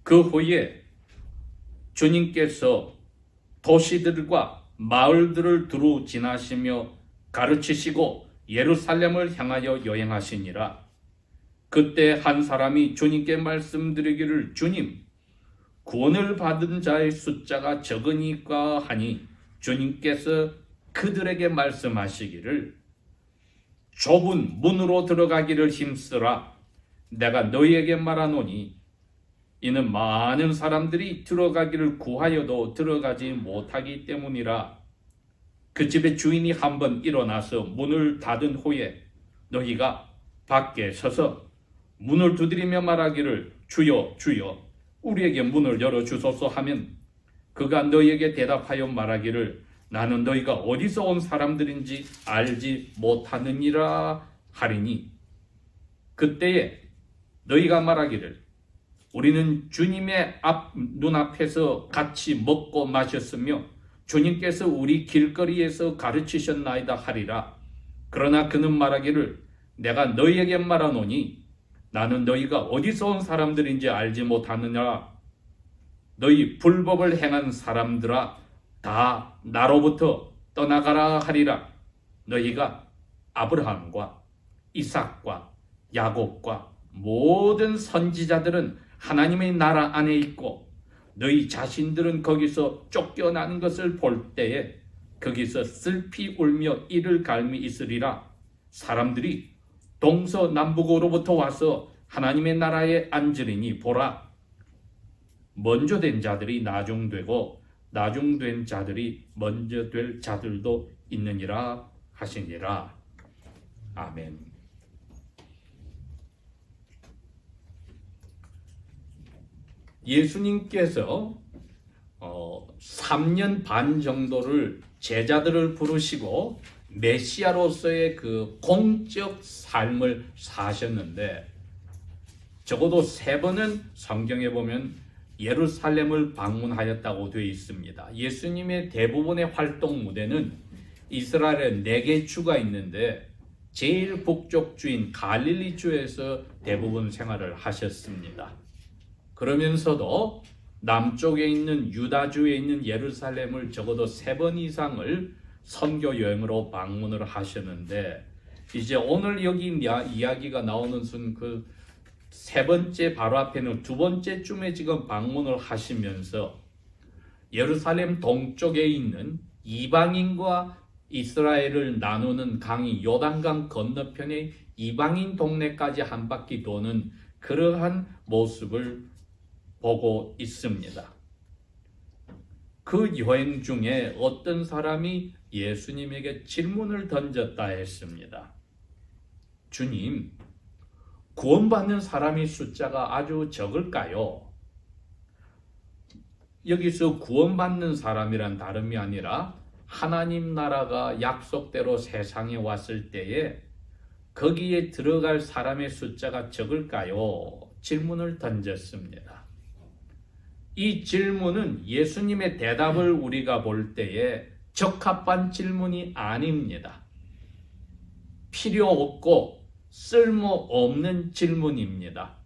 그 후에 주님께서 도시들과 마을들을 두루 지나시며 가르치시고 예루살렘을 향하여 여행하시니라. 그때 한 사람이 주님께 말씀드리기를, 주님, 구원을 받은 자의 숫자가 적으니까 하니 주님께서 그들에게 말씀하시기를, 좁은 문으로 들어가기를 힘쓰라. 내가 너희에게 말하노니 이는 많은 사람들이 들어가기를 구하여도 들어가지 못하기 때문이라. 그 집의 주인이 한번 일어나서 문을 닫은 후에 너희가 밖에 서서 문을 두드리며 말하기를, 주여 주여 우리에게 문을 열어주소서 하면 그가 너희에게 대답하여 말하기를, 나는 너희가 어디서 온 사람들인지 알지 못하느니라 하리니, 그때에 너희가 말하기를, 우리는 주님의 눈앞에서 같이 먹고 마셨으며 주님께서 우리 길거리에서 가르치셨나이다 하리라. 그러나 그는 말하기를, 내가 너희에게 말하노니 나는 너희가 어디서 온 사람들인지 알지 못하느냐. 너희 불법을 행한 사람들아, 다 나로부터 떠나가라 하리라. 너희가 아브라함과 이삭과 야곱과 모든 선지자들은 하나님의 나라 안에 있고 너희 자신들은 거기서 쫓겨나는 것을 볼 때에 거기서 슬피 울며 이를 갈미 있으리라. 사람들이 동서남북으로부터 와서 하나님의 나라에 앉으리니 보라, 먼저 된 자들이 나중되고 나중된 자들이 먼저 될 자들도 있느니라 하시니라. 아멘. 예수님께서 3년 반 정도를 제자들을 부르시고 메시아로서의 그 공적 삶을 사셨는데, 적어도 3번은 성경에 보면 예루살렘을 방문하였다고 되어 있습니다. 예수님의 대부분의 활동 무대는 이스라엘에 4개 주가 있는데 제일 북쪽주인 갈릴리 주에서 대부분 생활을 하셨습니다. 그러면서도 남쪽에 있는 유다주에 있는 예루살렘을 적어도 3번 이상을 선교 여행으로 방문을 하셨는데, 이제 오늘 여기 이야기가 나오는 순 그 3번째 바로 앞에는 2번째 쯤에 지금 방문을 하시면서 예루살렘 동쪽에 있는 이방인과 이스라엘을 나누는 강이 요단강 건너편의 이방인 동네까지 한 바퀴 도는 그러한 모습을 보고 있습니다. 그 여행 중에 어떤 사람이 예수님에게 질문을 던졌다 했습니다. 주님, 구원받는 사람의 숫자가 아주 적을까요? 여기서 구원받는 사람이란 다름이 아니라 하나님 나라가 약속대로 세상에 왔을 때에 거기에 들어갈 사람의 숫자가 적을까요? 질문을 던졌습니다. 이 질문은 예수님의 대답을 우리가 볼 때에 적합한 질문이 아닙니다. 필요 없고 쓸모없는 질문입니다.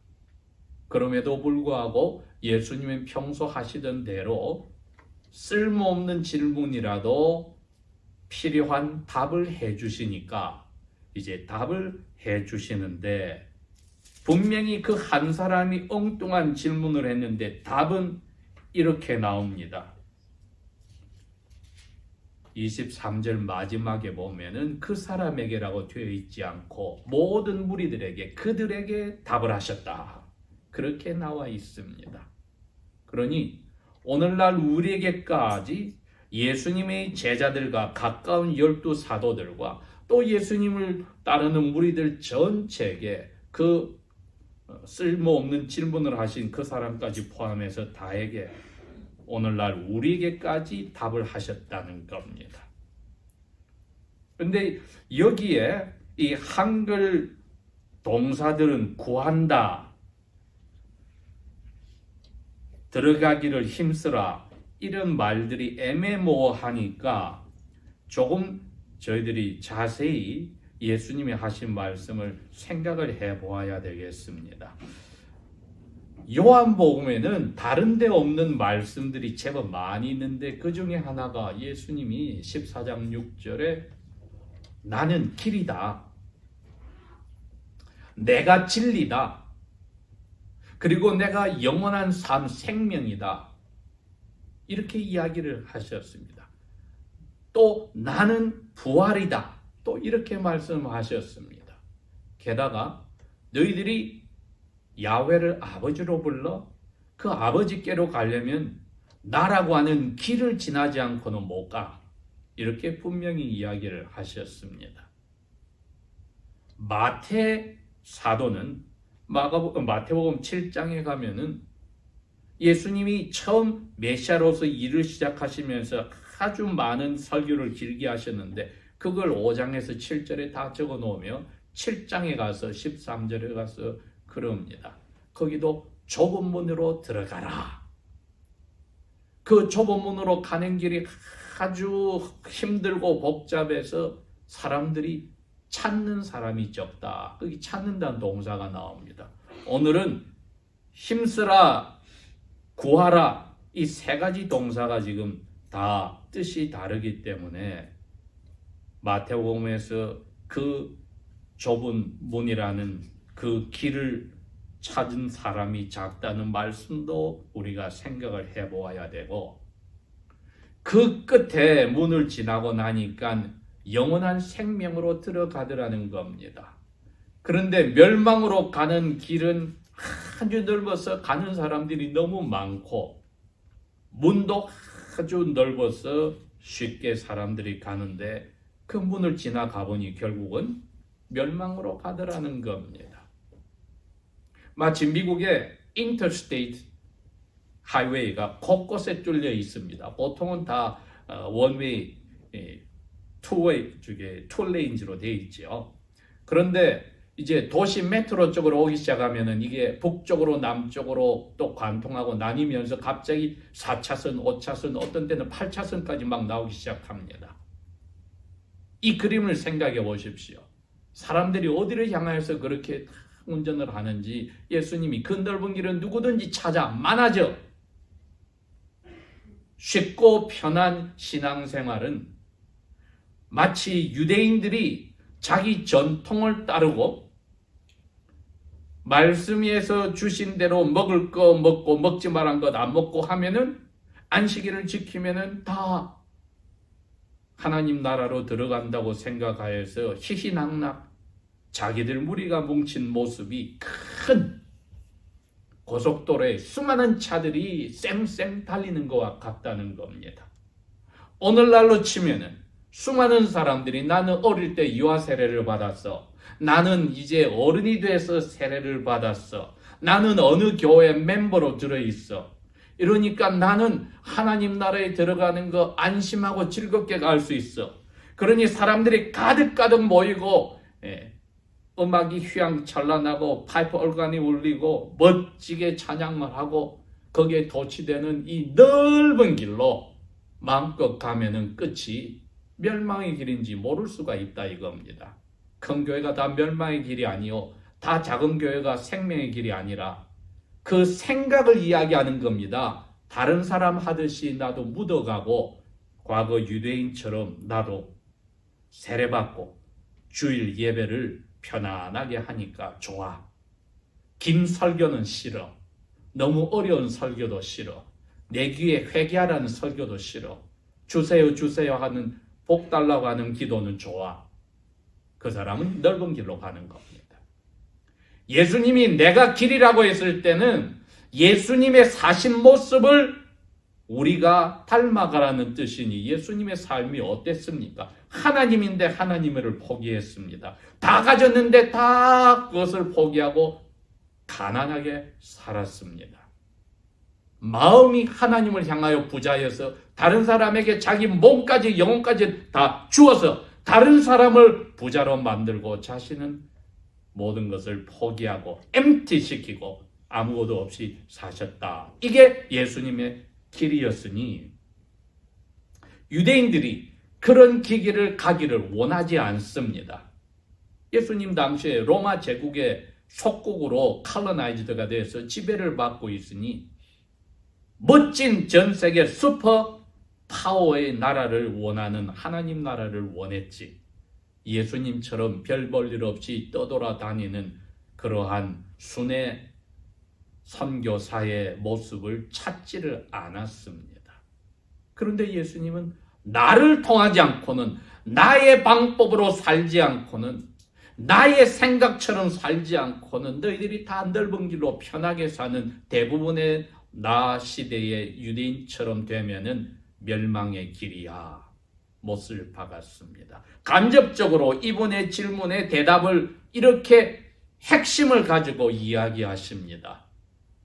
그럼에도 불구하고 예수님은 평소 하시던 대로 쓸모없는 질문이라도 필요한 답을 해주시니까 이제 답을 해주시는데, 분명히 그 한 사람이 엉뚱한 질문을 했는데 답은 이렇게 나옵니다. 23절 마지막에 보면은 그 사람에게라고 되어 있지 않고 모든 무리들에게, 그들에게 답을 하셨다, 그렇게 나와 있습니다. 그러니 오늘날 우리에게까지 예수님의 제자들과 가까운 12 사도들과 또 예수님을 따르는 무리들 전체에게 그 쓸모없는 질문을 하신 그 사람까지 포함해서 다에게 오늘날 우리에게까지 답을 하셨다는 겁니다. 그런데 여기에 이 한글 동사들은 구한다, 들어가기를 힘쓰라, 이런 말들이 애매모호하니까 조금 저희들이 자세히 예수님이 하신 말씀을 생각을 해보아야 되겠습니다. 요한복음에는 다른 데 없는 말씀들이 제법 많이 있는데 그 중에 하나가 예수님이 14장 6절에 나는 길이다. 내가 진리다. 그리고 내가 영원한 삶 생명이다. 이렇게 이야기를 하셨습니다. 또 나는 부활이다. 또 이렇게 말씀하셨습니다. 게다가 너희들이 야훼를 아버지로 불러 그 아버지께로 가려면 나라고 하는 길을 지나지 않고는 못 가. 이렇게 분명히 이야기를 하셨습니다. 마태 사도는 마태복음 7장에 가면은 예수님이 처음 메시아로서 일을 시작하시면서 아주 많은 설교를 길게 하셨는데 그걸 5장에서 7절에 다 적어 놓으며 7장에 가서 13절에 가서 그럽니다. 거기도 좁은 문으로 들어가라. 그 좁은 문으로 가는 길이 아주 힘들고 복잡해서 사람들이 찾는 사람이 적다. 거기 찾는다는 동사가 나옵니다. 오늘은 힘쓰라, 구하라 이 세 가지 동사가 지금 다 뜻이 다르기 때문에 마태복음에서 그 좁은 문이라는 그 길을 찾은 사람이 작다는 말씀도 우리가 생각을 해보아야 되고 그 끝에 문을 지나고 나니까 영원한 생명으로 들어가더라는 겁니다. 그런데 멸망으로 가는 길은 아주 넓어서 가는 사람들이 너무 많고 문도 아주 넓어서 쉽게 사람들이 가는데 그 문을 지나가 보니 결국은 멸망으로 가더라는 겁니다. 마치 미국의 인터스테이트 하이웨이가 곳곳에 뚫려 있습니다. 보통은 다 원웨이, 투웨이 쪽에 투레인지로 되어 있죠. 그런데 이제 도시 메트로 쪽으로 오기 시작하면은 이게 북쪽으로 남쪽으로 또 관통하고 나뉘면서 갑자기 4차선, 5차선, 어떤 때는 8차선까지 막 나오기 시작합니다. 이 그림을 생각해 보십시오. 사람들이 어디를 향하여서 그렇게 운전을 하는지 예수님이 그 넓은 길은 누구든지 찾아 많아져. 쉽고 편한 신앙생활은 마치 유대인들이 자기 전통을 따르고 말씀 위에서 주신 대로 먹을 거 먹고 먹지 말한 것 안 먹고 하면은 안식일을 지키면은 다 하나님 나라로 들어간다고 생각하여서 희희낙낙 자기들 무리가 뭉친 모습이 큰 고속도로에 수많은 차들이 쌩쌩 달리는 것과 같다는 겁니다. 오늘날로 치면은 수많은 사람들이 나는 어릴 때 유아 세례를 받았어. 나는 이제 어른이 돼서 세례를 받았어. 나는 어느 교회 멤버로 들어있어. 이러니까 나는 하나님 나라에 들어가는 거 안심하고 즐겁게 갈 수 있어. 그러니 사람들이 가득가득 모이고 음악이 휘황찬란하고 파이프 organ이 울리고 멋지게 찬양을 하고 거기에 도취되는 이 넓은 길로 마음껏 가면은 끝이 멸망의 길인지 모를 수가 있다 이겁니다. 큰 교회가 다 멸망의 길이 아니요 다 작은 교회가 생명의 길이 아니라 그 생각을 이야기하는 겁니다. 다른 사람 하듯이 나도 묻어가고 과거 유대인처럼 나도 세례받고 주일 예배를 편안하게 하니까 좋아. 긴 설교는 싫어. 너무 어려운 설교도 싫어. 내 귀에 회개하라는 설교도 싫어. 주세요 주세요 하는 복 달라고 하는 기도는 좋아. 그 사람은 넓은 길로 가는 겁니다. 예수님이 내가 길이라고 했을 때는 예수님의 사신 모습을 우리가 닮아가라는 뜻이니 예수님의 삶이 어땠습니까? 하나님인데 하나님을 포기했습니다. 다 가졌는데 다 그것을 포기하고 가난하게 살았습니다. 마음이 하나님을 향하여 부자여서 다른 사람에게 자기 몸까지 영혼까지 다 주어서 다른 사람을 부자로 만들고 자신은 모든 것을 포기하고 엠티시키고 아무것도 없이 사셨다. 이게 예수님의 길이었으니 유대인들이 그런 길을 가기를 원하지 않습니다. 예수님 당시에 로마 제국의 속국으로 칼로나이즈드가 돼서 지배를 받고 있으니 멋진 전 세계 슈퍼 파워의 나라를 원하는 하나님 나라를 원했지. 예수님처럼 별 볼 일 없이 떠돌아다니는 그러한 순회 선교사의 모습을 찾지를 않았습니다. 그런데 예수님은 나를 통하지 않고는, 나의 방법으로 살지 않고는, 나의 생각처럼 살지 않고는 너희들이 다 넓은 길로 편하게 사는 대부분의 나 시대의 유대인처럼 되면은 멸망의 길이야 못을 박았습니다. 간접적으로 이분의 질문에 대답을 이렇게 핵심을 가지고 이야기하십니다.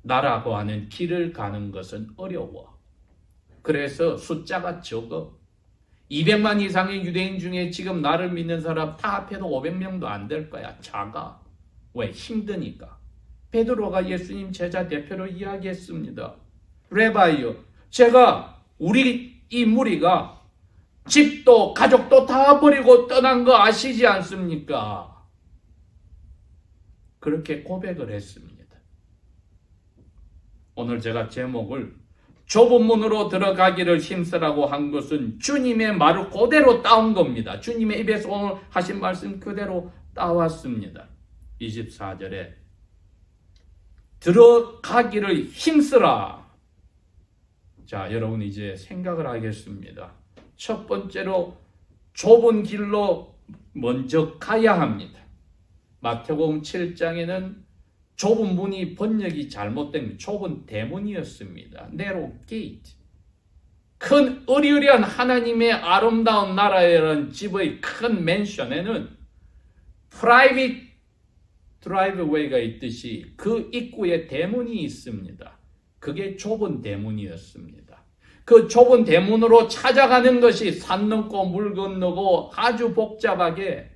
나라고 하는 길을 가는 것은 어려워. 그래서 숫자가 적어. 200만 이상의 유대인 중에 지금 나를 믿는 사람 다 합해도 500명도 안 될 거야. 작아. 왜? 힘드니까. 베드로가 예수님 제자 대표로 이야기했습니다. 레바이요, 제가 우리 이 무리가 집도 가족도 다 버리고 떠난 거 아시지 않습니까? 그렇게 고백을 했습니다. 오늘 제가 제목을 좁은 문으로 들어가기를 힘쓰라고 한 것은 주님의 말을 그대로 따온 겁니다. 주님의 입에서 오늘 하신 말씀 그대로 따왔습니다. 24절에 들어가기를 힘쓰라. 자, 여러분 이제 생각을 하겠습니다. 첫 번째로 좁은 길로 먼저 가야 합니다. 마태복음 7장에는 좁은 문이 번역이 잘못된 좁은 대문이었습니다. narrow gate. 큰 으리으리한 하나님의 아름다운 나라라는 집의 큰 맨션에는 private 드라이브웨이가 있듯이 그 입구에 대문이 있습니다. 그게 좁은 대문이었습니다. 그 좁은 대문으로 찾아가는 것이 산 넘고 물 건너고 아주 복잡하게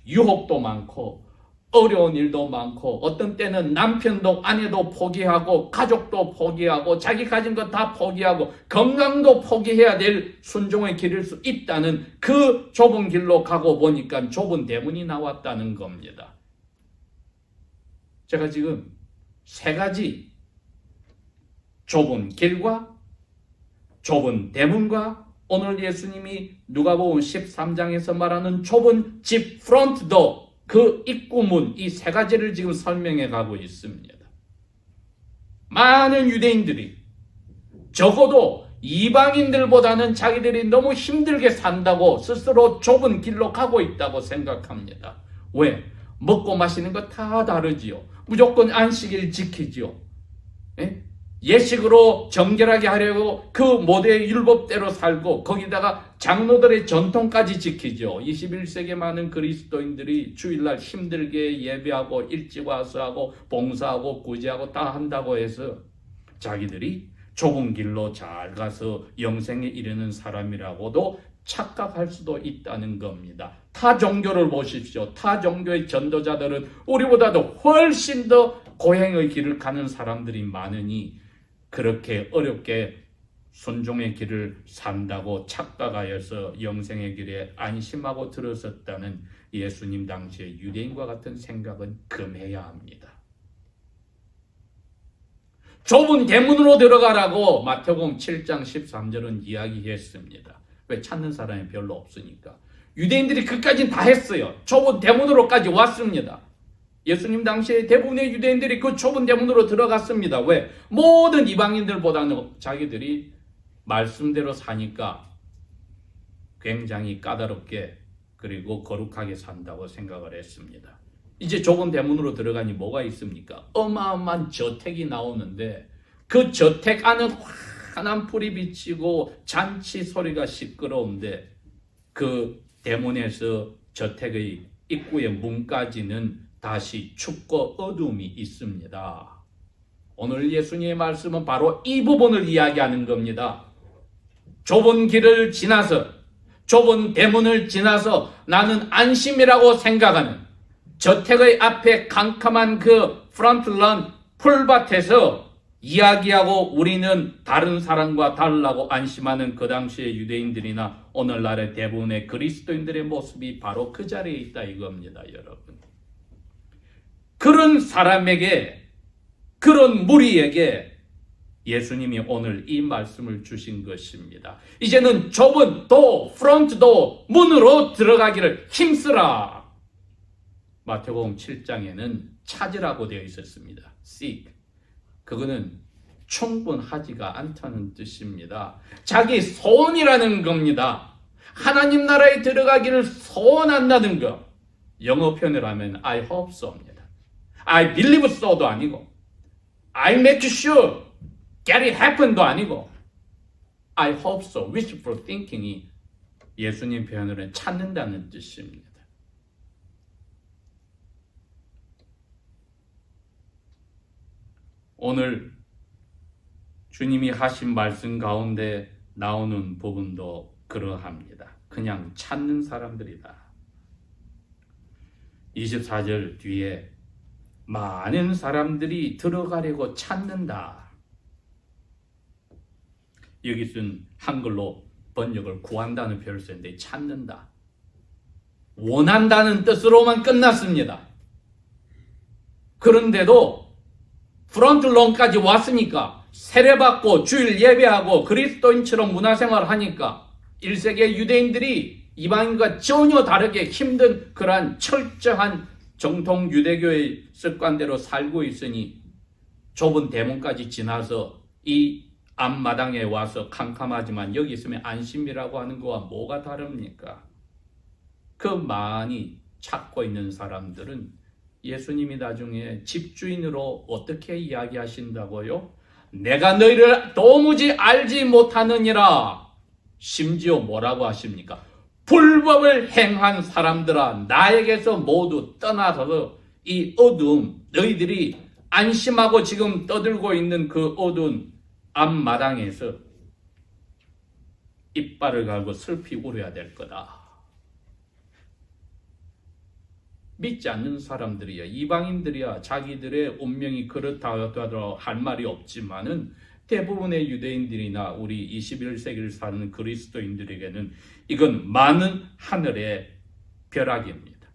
유혹도 많고 어려운 일도 많고 어떤 때는 남편도 아내도 포기하고 가족도 포기하고 자기 가진 것 다 포기하고 건강도 포기해야 될 순종의 길일 수 있다는 그 좁은 길로 가고 보니까 좁은 대문이 나왔다는 겁니다. 제가 지금 세 가지 좁은 길과 좁은 대문과 오늘 예수님이 누가복음 13장에서 말하는 좁은 집 프론트 도 그 입구문 이 세 가지를 지금 설명해 가고 있습니다. 많은 유대인들이 적어도 이방인들보다는 자기들이 너무 힘들게 산다고 스스로 좁은 길로 가고 있다고 생각합니다. 왜? 먹고 마시는 거 다 다르지요. 무조건 안식일 지키지요. 예식으로 정결하게 하려고 그 모대의 율법대로 살고 거기다가 장로들의 전통까지 지키죠. 21세기 많은 그리스도인들이 주일날 힘들게 예배하고 일찍 와서 하고 봉사하고 구제하고 다 한다고 해서 자기들이 좁은 길로 잘 가서 영생에 이르는 사람이라고도 착각할 수도 있다는 겁니다. 타 종교를 보십시오. 타 종교의 전도자들은 우리보다도 훨씬 더 고행의 길을 가는 사람들이 많으니 그렇게 어렵게 순종의 길을 산다고 착각하여서 영생의 길에 안심하고 들어섰다는 예수님 당시의 유대인과 같은 생각은 금해야 합니다. 좁은 대문으로 들어가라고 마태복음 7장 13절은 이야기했습니다. 왜? 찾는 사람이 별로 없으니까. 유대인들이 그까지는 다 했어요. 좁은 대문으로까지 왔습니다. 예수님 당시에 대부분의 유대인들이 그 좁은 대문으로 들어갔습니다. 왜? 모든 이방인들보다는 자기들이 말씀대로 사니까 굉장히 까다롭게 그리고 거룩하게 산다고 생각을 했습니다. 이제 좁은 대문으로 들어가니 뭐가 있습니까? 어마어마한 저택이 나오는데 그 저택 안은 환한 불이 비치고 잔치 소리가 시끄러운데 그 대문에서 저택의 입구의 문까지는 다시 춥고 어두움이 있습니다. 오늘 예수님의 말씀은 바로 이 부분을 이야기하는 겁니다. 좁은 길을 지나서 좁은 대문을 지나서 나는 안심이라고 생각하는 저택의 앞에 캄캄한 그 프런트런 풀밭에서 이야기하고 우리는 다른 사람과 다르다고 안심하는 그 당시의 유대인들이나 오늘날의 대부분의 그리스도인들의 모습이 바로 그 자리에 있다 이겁니다, 여러분. 그 그런 사람에게, 그런 무리에게 예수님이 오늘 이 말씀을 주신 것입니다. 이제는 좁은 도, 프론트 도, 문으로 들어가기를 힘쓰라. 마태복음 7장에는 찾으라고 되어 있었습니다. seek. 그거는 충분하지가 않다는 뜻입니다. 자기 소원이라는 겁니다. 하나님 나라에 들어가기를 소원한다는 것. 영어 표현을 하면 I hope so입니다. I believe so도 아니고 I make sure get it happen도 아니고 I hope so, wishful thinking이 예수님 표현으로는 찾는다는 뜻입니다. 오늘 주님이 하신 말씀 가운데 나오는 부분도 그러합니다. 그냥 찾는 사람들이다. 24절 뒤에 많은 사람들이 들어가려고 찾는다. 여기 쓴 한글로 번역을 구한다는 표현을 썼는데 찾는다. 원한다는 뜻으로만 끝났습니다. 그런데도 프론트론까지 왔으니까 세례받고 주일 예배하고 그리스도인처럼 문화생활을 하니까 1세기의 유대인들이 이방인과 전혀 다르게 힘든 그러한 철저한 정통 유대교의 습관대로 살고 있으니 좁은 대문까지 지나서 이 앞마당에 와서 캄캄하지만 여기 있으면 안심이라고 하는 거와 뭐가 다릅니까? 그 많이 찾고 있는 사람들은 예수님이 나중에 집주인으로 어떻게 이야기하신다고요? 내가 너희를 도무지 알지 못하느니라. 심지어 뭐라고 하십니까? 불법을 행한 사람들아 나에게서 모두 떠나서 이 어두움, 너희들이 안심하고 지금 떠들고 있는 그 어두운 앞마당에서 이빨을 갈고 슬피 울어야 될 거다. 믿지 않는 사람들이야, 이방인들이야 자기들의 운명이 그렇다 하더라도 할 말이 없지만은 대부분의 유대인들이나 우리 21세기를 사는 그리스도인들에게는 이건 많은 하늘의 벼락입니다.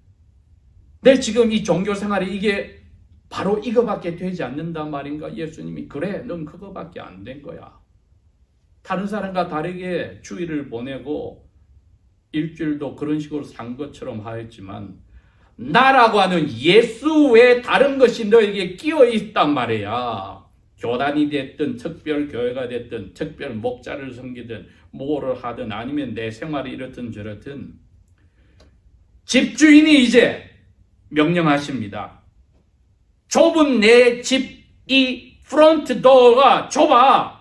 내 지금 이 종교생활이 이게 바로 이거밖에 되지 않는단 말인가? 예수님이 그래 넌 그거밖에 안 된 거야. 다른 사람과 다르게 주일을 보내고 일주일도 그런 식으로 산 것처럼 하였지만 나라고 하는 예수 외에 다른 것이 너에게 끼어 있단 말이야. 교단이 됐든 특별 교회가 됐든 특별 목자를 섬기든 뭐를 하든 아니면 내 생활이 이렇든 저렇든 집주인이 이제 명령하십니다. 좁은 내 집 이 프론트 도어가 좁아.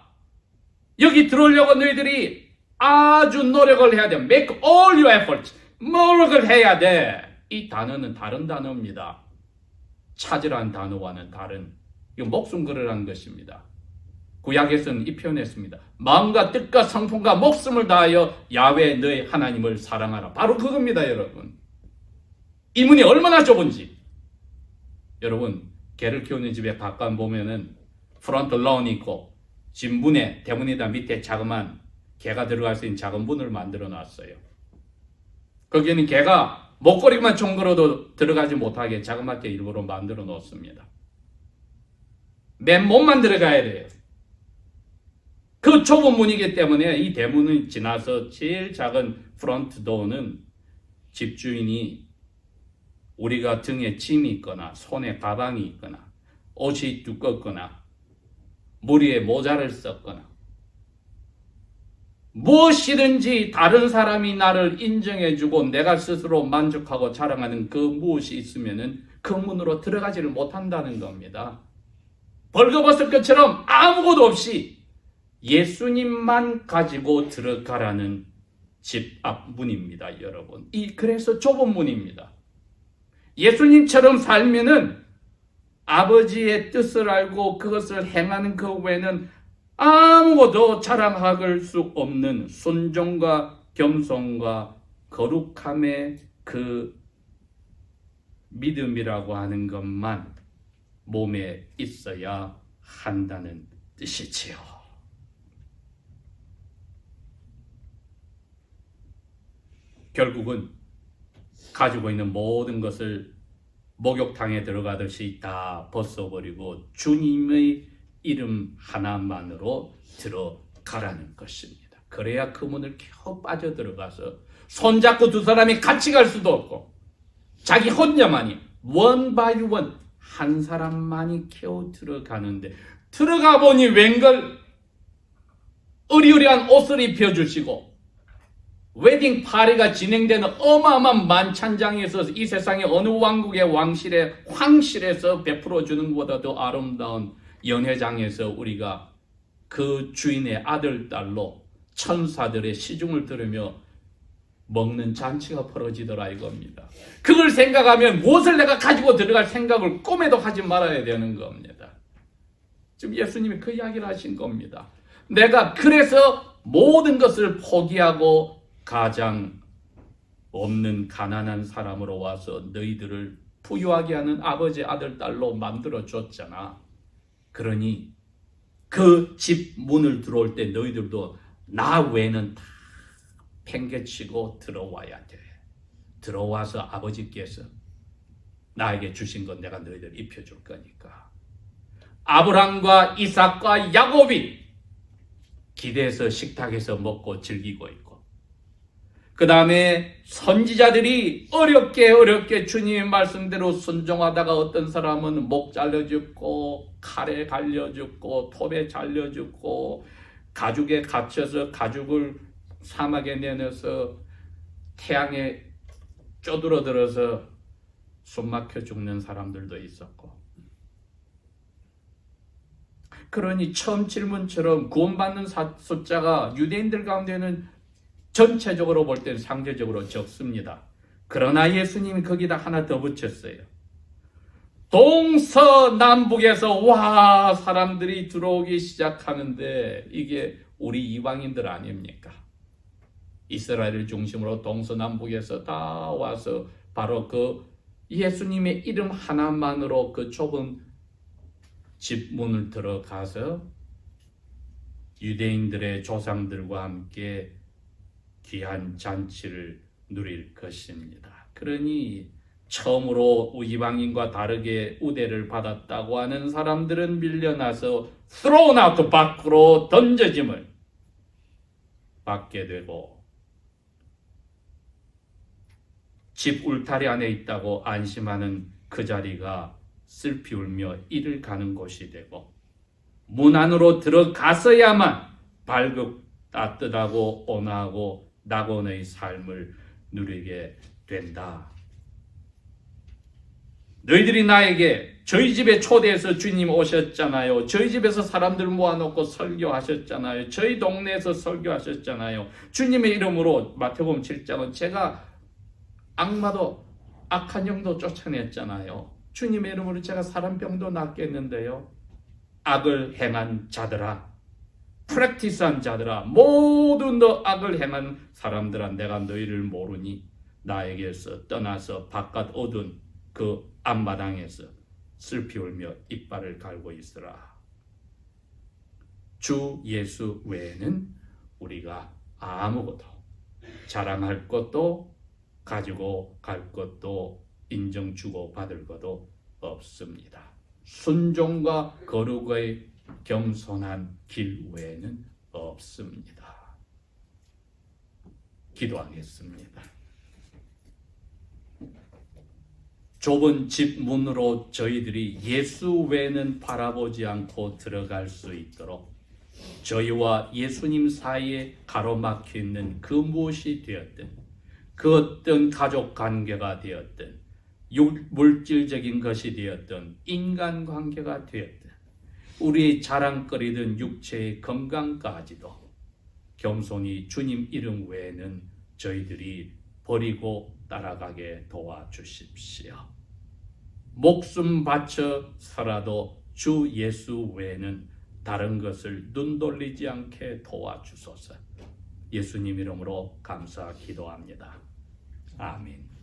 여기 들어오려고 너희들이 아주 노력을 해야 돼. Make all your efforts. 노력을 해야 돼. 이 단어는 다른 단어입니다. 찾으라는 단어와는 다른, 이거 목숨 걸으라는 것입니다. 구약에서는 이 표현했습니다. 마음과 뜻과 성품과 목숨을 다하여 야훼 너의 하나님을 사랑하라. 바로 그겁니다, 여러분. 이 문이 얼마나 좁은지. 여러분, 개를 키우는 집에 가까운 보면은 프론트 런이 있고 집 문에 대문에다 밑에 자그마한 개가 들어갈 수 있는 작은 문을 만들어 놨어요. 거기에는 개가 목걸이만 총걸어도 들어가지 못하게 자그맣게 일부러 만들어 놓습니다. 맨몸만 들어가야 돼요. 그 좁은 문이기 때문에 이 대문을 지나서 제일 작은 프론트 도어는 집주인이 우리가 등에 짐이 있거나 손에 가방이 있거나 옷이 두껍거나 머리에 모자를 썼거나 무엇이든지 다른 사람이 나를 인정해주고 내가 스스로 만족하고 자랑하는 그 무엇이 있으면은 그 문으로 들어가지를 못한다는 겁니다. 벌거벗을 것처럼 아무것도 없이 예수님만 가지고 들어가라는 집 앞 문입니다, 여러분. 그래서 좁은 문입니다. 예수님처럼 살면은 아버지의 뜻을 알고 그것을 행하는 그 외에는 아무것도 자랑할 수 없는 순종과 겸손과 거룩함의 그 믿음이라고 하는 것만 몸에 있어야 한다는 뜻이지요. 결국은 가지고 있는 모든 것을 목욕탕에 들어가듯이 다 벗어버리고 주님의 이름 하나만으로 들어가라는 것입니다. 그래야 그 문을 겨우 빠져들어가서 손잡고 두 사람이 같이 갈 수도 없고 자기 혼자만이 one by one 한 사람만이 겨우 들어가는데 들어가 보니 웬걸 으리으리한 옷을 입혀주시고 웨딩 파리가 진행되는 어마어마한 만찬장에서 이 세상의 어느 왕국의 황실에서 베풀어주는 것보다 더 아름다운 연회장에서 우리가 그 주인의 아들, 딸로 천사들의 시중을 들으며 먹는 잔치가 벌어지더라 이겁니다. 그걸 생각하면 무엇을 내가 가지고 들어갈 생각을 꿈에도 하지 말아야 되는 겁니다. 지금 예수님이 그 이야기를 하신 겁니다. 내가 그래서 모든 것을 포기하고 가장 없는 가난한 사람으로 와서 너희들을 부유하게 하는 아버지, 아들, 딸로 만들어줬잖아. 그러니 그 집 문을 들어올 때 너희들도 나 외에는 다 팽개치고 들어와야 돼. 들어와서 아버지께서 나에게 주신 건 내가 너희들 입혀줄 거니까. 아브람과 이삭과 야곱이 기대서 식탁에서 먹고 즐기고 있고 그 다음에 선지자들이 어렵게 주님의 말씀대로 순종하다가 어떤 사람은 목 잘려 죽고 칼에 갈려 죽고 톱에 잘려 죽고 가죽에 갇혀서 가죽을 사막에 내놔서 태양에 쪼들어들어서 숨막혀 죽는 사람들도 있었고 그러니 처음 질문처럼 구원받는 숫자가 유대인들 가운데는 전체적으로 볼 때는 상대적으로 적습니다. 그러나 예수님이 거기다 하나 더 붙였어요. 동서남북에서 와 사람들이 들어오기 시작하는데 이게 우리 이방인들 아닙니까? 이스라엘을 중심으로 동서남북에서 다 와서 바로 그 예수님의 이름 하나만으로 그 좁은 집 문을 들어가서 유대인들의 조상들과 함께 귀한 잔치를 누릴 것입니다. 그러니 처음으로 이방인과 다르게 우대를 받았다고 하는 사람들은 밀려나서 thrown out 밖으로 던져짐을 받게 되고 집 울타리 안에 있다고 안심하는 그 자리가 슬피 울며 이를 가는 곳이 되고 문 안으로 들어가서야만 밝고 따뜻하고 온화하고 낙원의 삶을 누리게 된다. 너희들이 나에게 저희 집에 초대해서 주님 오셨잖아요. 저희 집에서 사람들 모아놓고 설교하셨잖아요. 저희 동네에서 설교하셨잖아요. 주님의 이름으로 마태복음 7장은 제가 악마도 악한 영도 쫓아냈잖아요. 주님의 이름으로 제가 사람병도 낫겠는데요. 악을 행한 자들아, 프랙티스한 자들아, 모두 너 악을 행한 사람들아, 내가 너희를 모르니 나에게서 떠나서 바깥 어두운 그 앞마당에서 슬피 울며 이빨을 갈고 있으라. 주 예수 외에는 우리가 아무것도 자랑할 것도 가지고 갈 것도 인정 주고 받을 것도 없습니다. 순종과 거룩의 겸손한 길 외에는 없습니다. 기도하겠습니다. 좁은 집 문으로 저희들이 예수 외에는 바라보지 않고 들어갈 수 있도록 저희와 예수님 사이에 가로막혀 있는 그 무엇이 되었든 그 어떤 가족 관계가 되었든 물질적인 것이 되었든 인간관계가 되었든 우리의 자랑거리든 육체의 건강까지도 겸손히 주님 이름 외에는 저희들이 버리고 따라가게 도와주십시오. 목숨 바쳐 살아도 주 예수 외에는 다른 것을 눈 돌리지 않게 도와주소서. 예수님 이름으로 감사 기도합니다. 아멘.